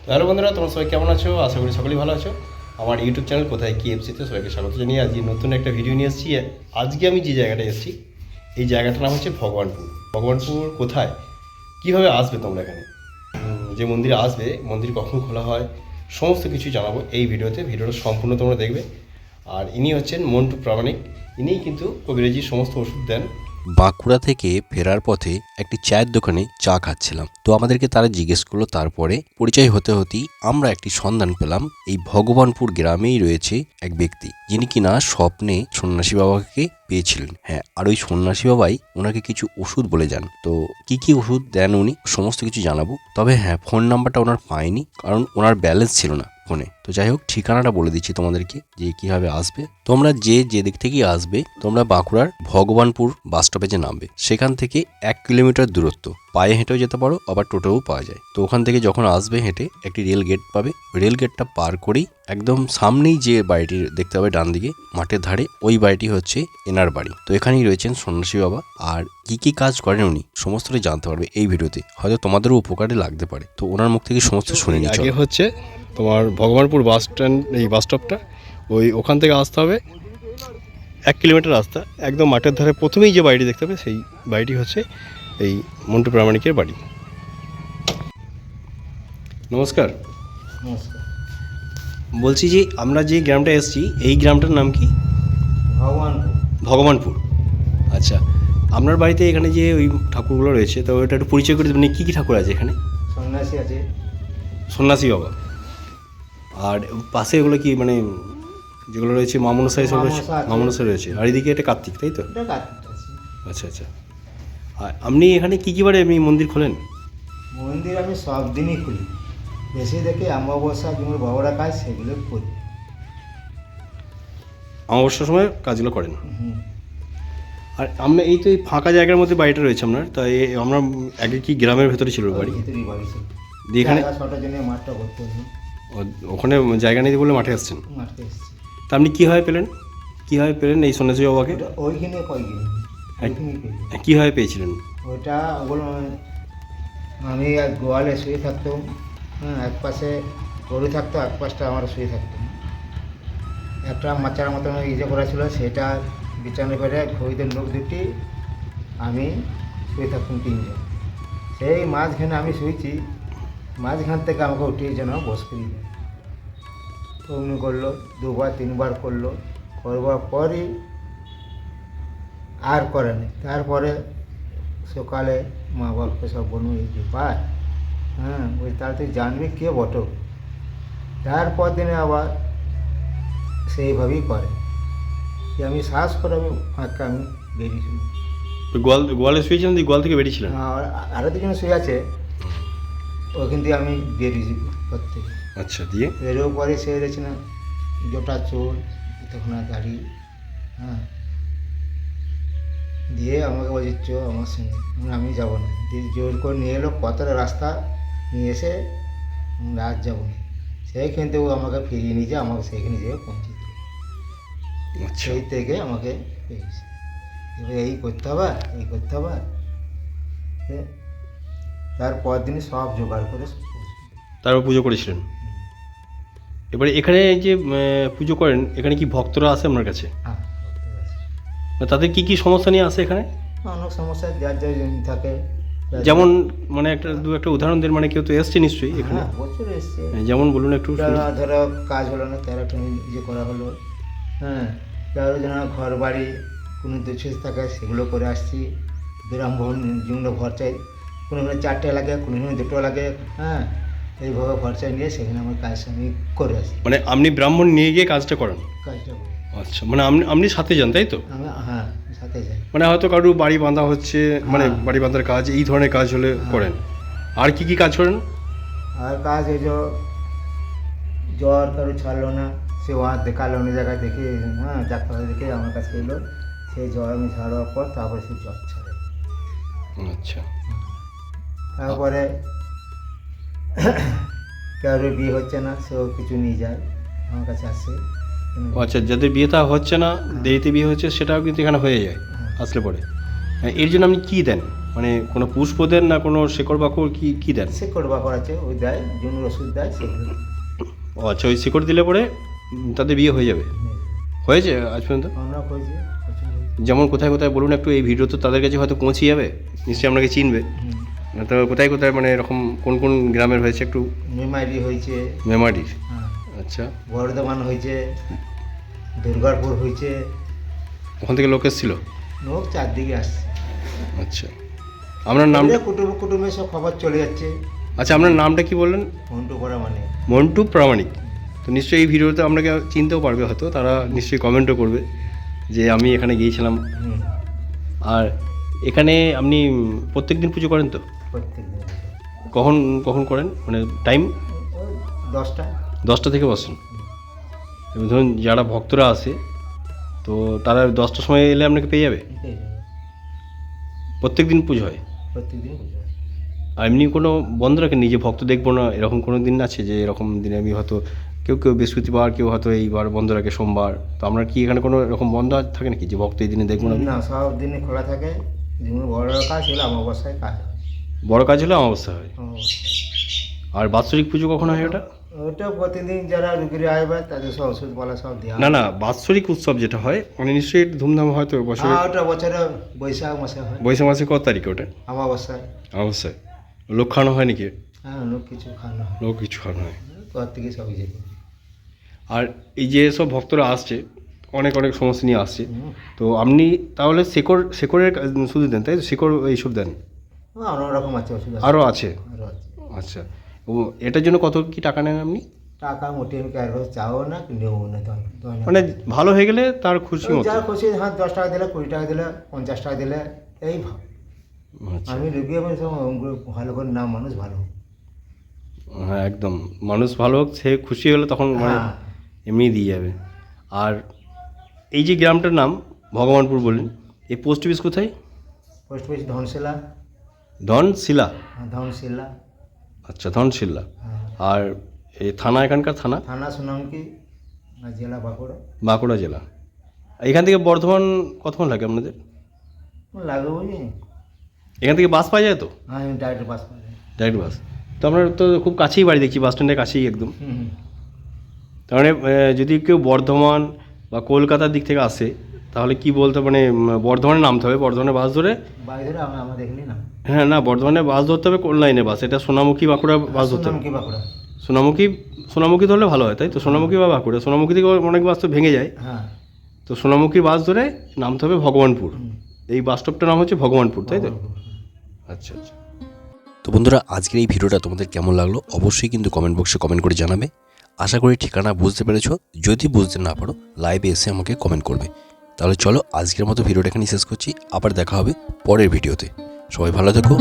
Hello বন্ধুরা, তোমরা সবাই কেমন আছো? আশা করি সকলেই ভালো আছো। আমার ইউটিউব চ্যানেল কোথায় কি এফসিতে সবাইকে স্বাগত জানিয়ে আজকে নতুন একটা ভিডিও নিয়ে এসেছি। আজকে আমি যে জায়গাটা এসেছি, এই জায়গাটার নাম হচ্ছে ভগবানপুর। ভগবানপুর কোথায়, কীভাবে আসবে তোমরা এখানে, যে মন্দিরে আসবে, মন্দির কখন খোলা হয়, সমস্ত কিছু জানাবো এই ভিডিওতে। ভিডিওটা সম্পূর্ণ তোমরা দেখবে। আর ইনি হচ্ছেন মন্টু প্রামাণিক। ইনিই কিন্তু কবিরাজির সমস্ত ওষুধ দেন। বাঁকুড়া থেকে ফেরার পথে একটি চায়ের দোকানে চা খাচ্ছিলাম, তো আমাদেরকে তারা জিজ্ঞেস করলো। তারপরে পরিচয় হতে হতেই আমরা একটি সন্ধান পেলাম। এই ভগবানপুর গ্রামেই রয়েছে এক ব্যক্তি, যিনি কিনা স্বপ্নে সন্ন্যাসী বাবাকে পেয়েছিলেন। হ্যাঁ, আর ওই সন্ন্যাসী বাবাই ওনাকে কিছু ওষুধ বলে যান। তো কি কি ওষুধ দেন উনি, সমস্ত কিছু জানাবো। তবে হ্যাঁ, ফোন নাম্বারটা ওনার পাইনি, কারণ ওনার ব্যালেন্স ছিল না ফোনে। তো যাই হোক, ঠিকানাটা বলে দিচ্ছি তোমাদেরকে যে কিভাবে আসবে। তোমরা যে দিক থেকেই আসবে, তোমরা বাঁকুড়ার ভগবানপুর বাস স্টপেজে নামবে। সেখান থেকে 1 কিলোমিটার দূরত্ব, পায়ে হেঁটেও যেতে পারো, আবার টোটোও পাওয়া যায়। তো ওখান থেকে যখন আসবে হেঁটে, একটি রেল গেট পাবে। রেল গেটটা পার করেই একদম সামনেই যে বাড়িটি দেখতে পাবে ডান দিকে মাঠের ধারে, ওই বাড়িটি হচ্ছে এনার বাড়ি। তো এখানেই রয়েছেন সন্ন্যাসী বাবা। আর কি কি কাজ করেন উনি, সমস্তটাই জানতে পারবে এই ভিডিওতে। হয়তো তোমাদেরও উপকারে লাগতে পারে। তো ওনার মুখ থেকে সমস্ত শুনে নিচ্ছ। আগে হচ্ছে তোমার ভগবানপুর বাস স্ট্যান্ড, এই বাস স্টপটা, ওখান থেকে আসতে হবে 1 কিলোমিটার রাস্তা। একদম মাঠের ধারে প্রথমেই যে বাড়িটি দেখতে হবে, সেই বাড়িটি হচ্ছে এই মন্টু প্রামাণিকের বাড়ি। নমস্কার। নমস্কার। বলছি যে আমরা যে গ্রামটা এসেছি, এই গ্রামটার নাম কি? ভগবানপুর। ভগবানপুর। আচ্ছা, আপনার বাড়িতে এখানে যে ওই ঠাকুরগুলো রয়েছে, তো ওটা একটু পরিচয় করে দেবেন। কী কী ঠাকুর আছে এখানে? সন্ন্যাসী আছে। সন্ন্যাসী বাবা। আর পাশে এগুলো কি, মানে যেগুলো রয়েছে মামনসাই, সব রয়েছে? মামনসা আছে। মামনসা রয়েছে। আর এদিকে এটা কার্তিক, তাই তো? এটা কার্তিক আছে। আচ্ছা আচ্ছা। আর আপনি এখানে কী কী বারে আপনি মন্দির খোলেন? মন্দির আমি সব দিনই খুলি, বেশি দেখে অমাবস্যা যেগুলো বড়রা কাজ সেগুলো করি। অমাবস্যার সময় কাজগুলো করেন। হুম। আর আমরা এই তো এই ফাঁকা জায়গার মধ্যে বাড়িটা রয়েছে আপনার, তাই আমরা আগে কি গ্রামের ভেতরে ছিল বাড়ি? ভিতরেই বাড়ি ছিল। দিয়ে এখানে ছটার জন্য মাঠটা করতে হলো, ওখানে জায়গা নেই বলে মাঠে আসছেন। মাঠে এসেছি। তা আপনি কীভাবে পেলেন, এই সন্ন্যাসী বাবাকে? ওটা ওইখানে কয়েকদিন ওইখানেই পেয়ে। কীভাবে পেয়েছিলেন? ওটা ওগুলো আমি এক গোয়ালে শুয়ে থাকতাম। হ্যাঁ, এক পাশে গরু থাকতো, এক পাশটা আমার শুয়ে থাকতাম। একটা মাচার মতন ইয়ে করা ছিল, সেটা বিছানা করে ঘড়িতে লোক দুটি, আমি শুয়ে থাকতাম 3 জন। সেই মাঝখানে আমি শুয়েছি, মাঝখান থেকে আমাকে উঠিয়ে যেন বস করি দেয়। অমনি করলো, 2বার 3বার করলো, করবার পরই আর করেনি। তারপরে সকালে মা বাবাকে সব বলবো এই ব্যাপার। হ্যাঁ, ওই তাহলে তুই জানবি কে বটো। তারপর দিনে আবার সেইভাবেই করে যে আমি শ্বাস করে আমি ফাঁকা আমি বেরিয়েছিলাম। গোয়ালে শুয়েছিলেন, দিয়ে গোয়াল থেকে বেরিয়েছিলেন? আর আরও 2 জন শুয়ে আছে, ওখান দিয়ে আমি বেরিয়েছি ঘর থেকে। আচ্ছা, দিয়ে বেরোর পরে সে দেখছি না জোটা চোর, তখন আর গাড়ি। হ্যাঁ, দিয়ে আমাকে বলছে চ আমার সঙ্গে। আমি যাবো না। দিয়ে জোর করে নিয়ে এলো, কতটা রাস্তা নিয়ে এসে রাত যাবো না। সেইখান থেকে ও আমাকে ফিরিয়ে নিয়ে যায়, আমাকে সেইখানে যেয়ে পৌঁছে দিল। আচ্ছা। সেই থেকে আমাকে পেয়েছে। এবার এই করতে হবে, এই করতে হবে। তারপর দিনই সব জোগাড় করে তারপর পুজো করেছিলেন। এবারে এখানে যে পুজো করেন, এখানে কি ভক্তরা আসে আপনার কাছে? হ্যাঁ, তাদের কি কি সমস্যা নিয়ে আসে এখানে? অনেক সমস্যা যার যার থাকে। যেমন মানে একটা উদাহরণ দেন, মানে কেউ তো এসছে নিশ্চয়ই এখানে। হ্যাঁ, বছর এসছে। যেমন বলুন একটু। ধরো কাজ হলো না, তার একটা ইয়ে করা হলো। হ্যাঁ, কারো যেন ঘর বাড়ি কোনো দুঃশেষ থাকে, সেগুলো করে আসছি। ব্রাহ্মণ যেগুলো ঘর চাই, কোনো 4টে লাগে, কোনো 2টো লাগে। হ্যাঁ, এইভাবে ঘর চাই নিয়ে সেখানে আমার কাজ আমি করে আসি। মানে আপনি ব্রাহ্মণ নিয়ে গিয়ে কাজটা করেন? কাজটা করি আচ্ছা, মানে আপনি সাথে যান, তাই তো? আমি। হ্যাঁ, সাথে যাই। মানে হয়তো কারো বাড়ি বাঁধা হচ্ছে, মানে বাড়ি বাঁধার কাজ, এই ধরনের কাজ হলে করেন। আর কি কি কাজ করেন? আর কাজ এই যে জ্বর কারো ছাড়লো না, সে ওয়ার দেখালো, অন্য জায়গায় দেখে, হ্যাঁ, ডাক্তার দেখে আমার কাছে এলো। সেই জ্বর আমি ছাড়ার পর তারপরে সে জ্বর ছাড়ে। আচ্ছা। তারপরে কারো বিয়ে হচ্ছে না, সেও কিছু নিয়ে যায়, আমার কাছে আসে। আচ্ছা, যাদের বিয়েটা হচ্ছে না, দেরিতে বিয়ে হচ্ছে, সেটাও কিন্তু এখানে হয়ে যায় আসলে পরে। এর জন্য আপনি কী দেন? মানে কোনো পুষ্প দেন না কোনো শেকড় বাকড় কি দেন? শেকড় বাকড় আছে, ওই দেয়, জুনুর ওষুধ দেয়, সেগুলো ও আচ্ছা, ওই শেকড় দিলে পরে তাদের বিয়ে হয়ে যাবে? হয়েছে আজ পর্যন্ত? আমরা করেছি প্রচুর হয়েছে। যেমন কোথায় কোথায় বলুন একটু, এই ভিডিও তো তাদের কাছে হয়তো পৌঁছে যাবে, নিশ্চয়ই আপনাকে চিনবে। তো কোথায় কোথায় মানে এরকম কোন কোন গ্রামের হয়েছে একটু? মেমারি হয়েছে, মেমারির। হ্যাঁ, আচ্ছা, বর্ধমান হয়েছে, দুর্গাপুর হয়েছে, ওখান থেকে লোক এসেছিল? লোক চারদিকে আসছে। আচ্ছা, আপনার নাম? কুটুমে সব খবর চলে যাচ্ছে। আচ্ছা, আপনার নামটা কি বললেন? মন্টু করা মানে মন্টু প্রামাণিক। তো নিশ্চয়ই এই ভিডিওতে আপনাকে চিনতেও পারবে, হয়তো তারা নিশ্চয়ই কমেন্টও করবে যে আমি এখানে গিয়েছিলাম। আর এখানে আপনি প্রত্যেক দিন পুজো করেন তো? প্রত্যেক দিন কখন কখন করেন, মানে টাইম? 10টা। 10টা থেকে বসেন? এবার ধরুন যারা ভক্তরা আসে তো তারা 10টার সময় এলে আপনাকে পেয়ে যাবে? প্রত্যেক দিন পুজো হয়? প্রত্যেক দিন পুজো হয়। আর এমনি কোনো বন্ধ রাখেন, নিজে ভক্ত দেখবো না এরকম কোনো দিন আছে যে এরকম দিনে আমি হয়তো কেউ বৃহস্পতিবার, কেউ হয়তো এইবার বন্ধ রাখে সোমবার, তো আপনার কি এখানে কোনো এরকম বন্ধ থাকে নাকি যে ভক্ত এই দিনে দেখবো না? না, সব দিনে খোলা থাকে। যেমন বড় কাজ হলে অমাবস্যায় কাজ হয়। বড় কাজ হলে অমাবস্যা হয়। অমাবস্যায়। আর বাৎসরিক পুজো কখন হয় ওটা? ওটা প্রতিদিন যারা রুগীরা আসবে তাদের সব ওষুধপালা সব দেওয়া না না, বাৎসরিক উৎসব যেটা হয় মানে নিশ্চয়ই একটু ধুমধাম হয়তো বছরে? ওটা বছরে বৈশাখ মাসে হয়। বৈশাখ মাসে কত তারিখে ওটা? অমাবস্যায়। অবশ্যই। লোক খাওয়ানো হয় নাকি? হ্যাঁ, লোক কিছু খাওয়ানো হয়, লোক কিছু খাওয়ানো হয়। ঘর থেকে সব ইয়ে করে। আর এই যে সব ভক্তরা আসছে অনেক অনেক সমস্যা নিয়ে আসছে, তো আপনি তাহলে শেকড়ের শুধু দেন তাই তো? শেকড় এইসব দেন? অনেক রকম আছে ওষুধ, আরও আছে? আরও আছে। আচ্ছা, ও এটার জন্য কত কি টাকা নেন আপনি? টাকা মোটে আমি কারো চাও না, নেবো না, মানে ভালো হয়ে গেলে তার খুশি মতো? যার খুশি, হ্যাঁ, 10 টাকা দিলে, 20 টাকা দিলে, 50 টাকা দিলে, এই আচ্ছা, আমি রুগী, আমি সব ভালো করে না, মানুষ ভালো। হ্যাঁ একদম, মানুষ ভালো হোক, সে খুশি হলে তখন মানে হ্যাঁ। এমনি দিয়ে যাবে। আর এই যে গ্রামটার নাম ভগবানপুর বললেন, এই পোস্ট অফিস কোথায়? Post office Dhanshila. ধনশিলা? হ্যাঁ, ধনশিলা। আচ্ছা, ধনশিলা। হ্যাঁ। আর এই থানা, এখানকার থানা? থানা সোনামুখী, আর জেলা বাঁকুড়া। বাঁকুড়া জেলা। এখান থেকে বর্ধমান কতক্ষণ লাগে আপনাদের? লাগে বুঝি। এখান থেকে বাস পাওয়া যায় তো? হ্যাঁ, আমি ডাইরেক্ট বাস পাই। Direct bus? তো আপনার তো খুব কাছেই বাড়ি দেখছি, বাস স্ট্যান্ডের কাছেই একদম। হুম। তার মানে যদি কেউ বর্ধমান বা কলকাতার দিক থেকে আসে তাহলে কি বলতে, মানে বর্ধমানে নামতে হবে, বর্ধমানে বাস ধরে? বাড়ি ধরে আমার দেখলি না। হ্যাঁ না, বর্ধমানে বাস ধরতে হবে, কোন লাইনে বাস এটা? সোনামুখী বাঁকুড়া বাস ধরতে হবে? সোনামুখী বাঁকুড়া। সোনামুখী ধরলে ভালো হয় তাই তো? সোনামুখী বা বাঁকুড়া, সোনামুখী থেকে অনেক বাস তো ভেঙে যায়। হ্যাঁ। তো সোনামুখী বাস ধরে নামতে হবে ভগবানপুর। এই বাস স্টপটার নাম হচ্ছে ভগবানপুর তাই তো? আচ্ছা আচ্ছা। তো বন্ধুরা, আজকের এই ভিডিওটা তোমাদের কেমন লাগলো অবশ্যই কিন্তু কমেন্ট বক্সে কমেন্ট করে জানাবে। আশা করি ঠিকানা বুঝতে পেরেছো। যদি বুঝতে না পারো লাইভে এসে আমাকে কমেন্ট করবে। তাহলে চলো আজকের মতো ভিডিওটা এখানেই শেষ করছি, আবার দেখা হবে পরের ভিডিওতে। সবাই ভালো থেকো।